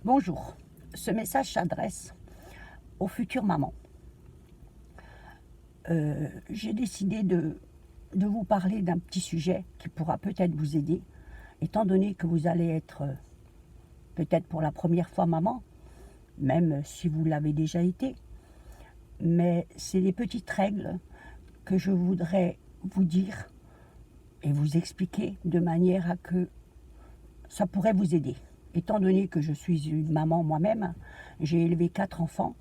Bonjour, ce message s'adresse aux futures mamans. J'ai décidé de vous parler d'un petit sujet qui pourra peut-être vous aider, étant donné que vous allez être peut-être pour la première fois maman, même si vous l'avez déjà été. Mais c'est des petites règles que je voudrais vous dire et vous expliquer de manière à que ça pourrait vous aider. Étant donné que je suis une maman moi-même, j'ai élevé 4 enfants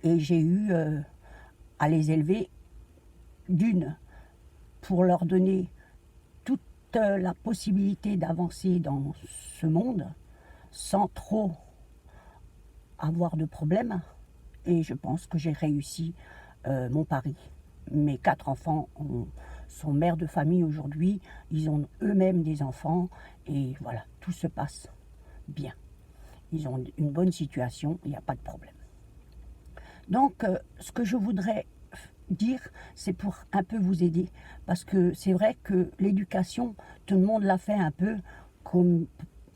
et j'ai eu à les élever d'une pour leur donner toute la possibilité d'avancer dans ce monde sans trop avoir de problèmes, et je pense que j'ai réussi mon pari. Mes 4 enfants sont mères de famille aujourd'hui, ils ont eux-mêmes des enfants et voilà, tout se passe bien. Ils ont une bonne situation, il n'y a pas de problème. Donc, ce que je voudrais dire, c'est pour un peu vous aider, parce que c'est vrai que l'éducation, tout le monde la fait un peu comme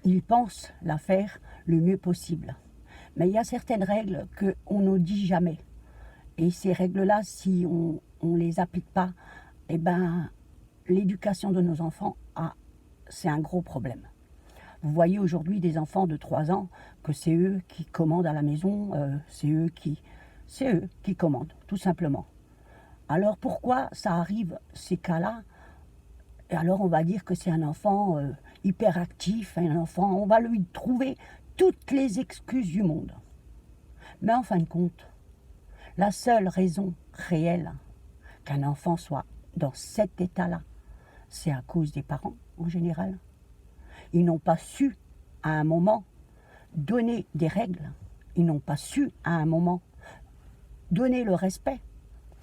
il pense la faire le mieux possible. Mais il y a certaines règles qu'on ne dit jamais. Et ces règles-là, si on ne les applique pas, eh ben, l'éducation de nos enfants, c'est un gros problème. Vous voyez aujourd'hui des enfants de 3 ans, que c'est eux qui commandent à la maison, c'est eux qui commandent, tout simplement. Alors pourquoi ça arrive, ces cas-là? Et alors on va dire que c'est un enfant hyperactif, un enfant, on va lui trouver toutes les excuses du monde. Mais en fin de compte, la seule raison réelle qu'un enfant soit dans cet état-là, c'est à cause des parents en général. Ils n'ont pas su à un moment donner des règles, ils n'ont pas su à un moment donner le respect,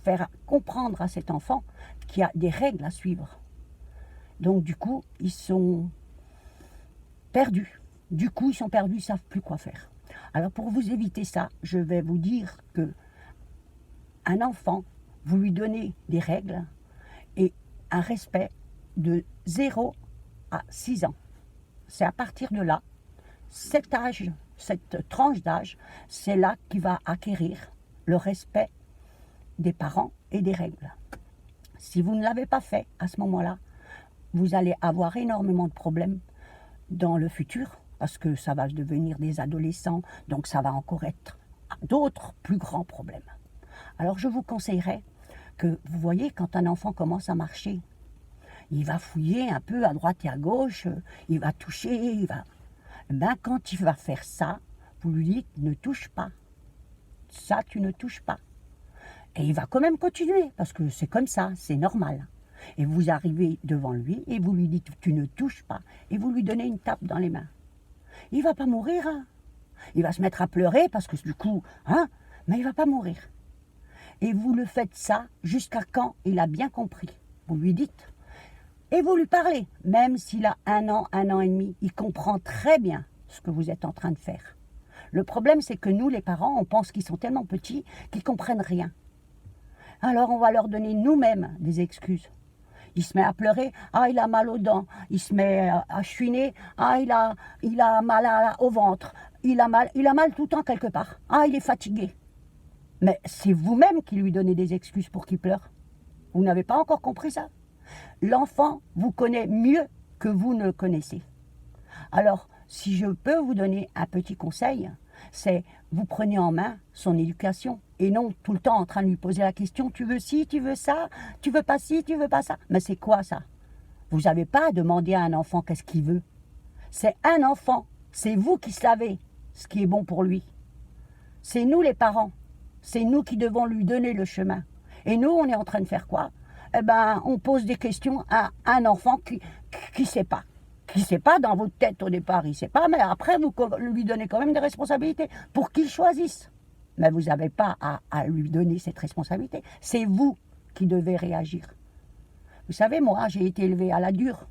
faire comprendre à cet enfant qu'il y a des règles à suivre. Donc du coup, ils sont perdus. Du coup, ils sont perdus, ils ne savent plus quoi faire. Alors pour vous éviter ça, je vais vous dire que un enfant, vous lui donnez des règles et un respect de 0 à 6 ans. C'est à partir de là, cet âge, cette tranche d'âge, c'est là qu'il va acquérir le respect des parents et des règles. Si vous ne l'avez pas fait à ce moment-là, vous allez avoir énormément de problèmes dans le futur, parce que ça va devenir des adolescents, donc ça va encore être d'autres plus grands problèmes. Alors je vous conseillerais que, vous voyez, quand un enfant commence à marcher, il va fouiller un peu à droite et à gauche, il va toucher, il va... Ben, quand il va faire ça, vous lui dites, ne touche pas. Ça, tu ne touches pas. Et il va quand même continuer, parce que c'est comme ça, c'est normal. Et vous arrivez devant lui et vous lui dites, tu ne touches pas. Et vous lui donnez une tape dans les mains. Il ne va pas mourir, hein. Il va se mettre à pleurer, parce que du coup, hein, mais il ne va pas mourir. Et vous le faites ça jusqu'à quand il a bien compris. Vous lui dites. Et vous lui parlez, même s'il a 1 an et demi, il comprend très bien ce que vous êtes en train de faire. Le problème, c'est que nous, les parents, on pense qu'ils sont tellement petits qu'ils ne comprennent rien. Alors, on va leur donner nous-mêmes des excuses. Il se met à pleurer, ah, il a mal aux dents. Il se met à chouiner, ah, il a mal au ventre. Il a mal tout le temps quelque part. Ah, il est fatigué. Mais c'est vous-même qui lui donnez des excuses pour qu'il pleure. Vous n'avez pas encore compris ça? L'enfant vous connaît mieux que vous ne le connaissez. Alors, si je peux vous donner un petit conseil, c'est vous prenez en main son éducation et non tout le temps en train de lui poser la question, tu veux ci, tu veux ça, tu veux pas ci, tu veux pas ça. Mais c'est quoi ça? Vous n'avez pas à demander à un enfant qu'est-ce qu'il veut. C'est un enfant, c'est vous qui savez ce qui est bon pour lui. C'est nous les parents, c'est nous qui devons lui donner le chemin. Et nous, on est en train de faire quoi? Eh ben, on pose des questions à un enfant qui ne sait pas. Qui ne sait pas dans votre tête au départ, il ne sait pas, mais après, vous lui donnez quand même des responsabilités pour qu'il choisisse. Mais vous n'avez pas à lui donner cette responsabilité. C'est vous qui devez réagir. Vous savez, moi, j'ai été élevée à la dure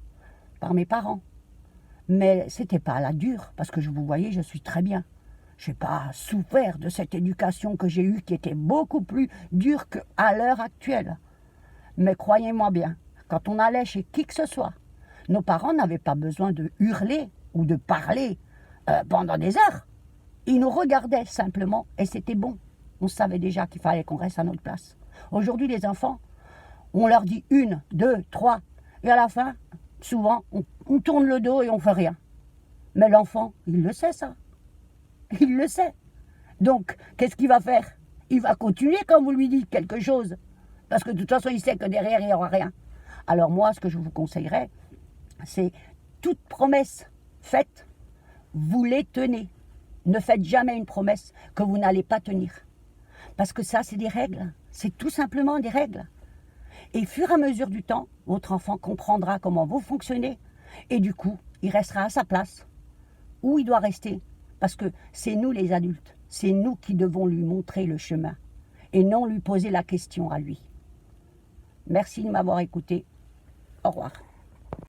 par mes parents. Mais ce n'était pas à la dure, parce que vous voyez, je suis très bien. Je n'ai pas souffert de cette éducation que j'ai eue, qui était beaucoup plus dure qu'à l'heure actuelle. Mais croyez-moi bien, quand on allait chez qui que ce soit, nos parents n'avaient pas besoin de hurler ou de parler pendant des heures. Il nous regardait simplement et c'était bon. On savait déjà qu'il fallait qu'on reste à notre place. Aujourd'hui, les enfants, on leur dit 1, 2, 3, et à la fin, souvent, on tourne le dos et on fait rien. Mais l'enfant, il le sait ça. Il le sait. Donc, qu'est-ce qu'il va faire? Il va continuer quand vous lui dites quelque chose. Parce que de toute façon, il sait que derrière, il n'y aura rien. Alors moi, ce que je vous conseillerais, c'est toute promesse faite, vous les tenez. Ne faites jamais une promesse que vous n'allez pas tenir. Parce que ça, c'est des règles. C'est tout simplement des règles. Et au fur et à mesure du temps, votre enfant comprendra comment vous fonctionnez. Et du coup, il restera à sa place. Où il doit rester. Parce que c'est nous les adultes. C'est nous qui devons lui montrer le chemin. Et non lui poser la question à lui. Merci de m'avoir écouté. Au revoir.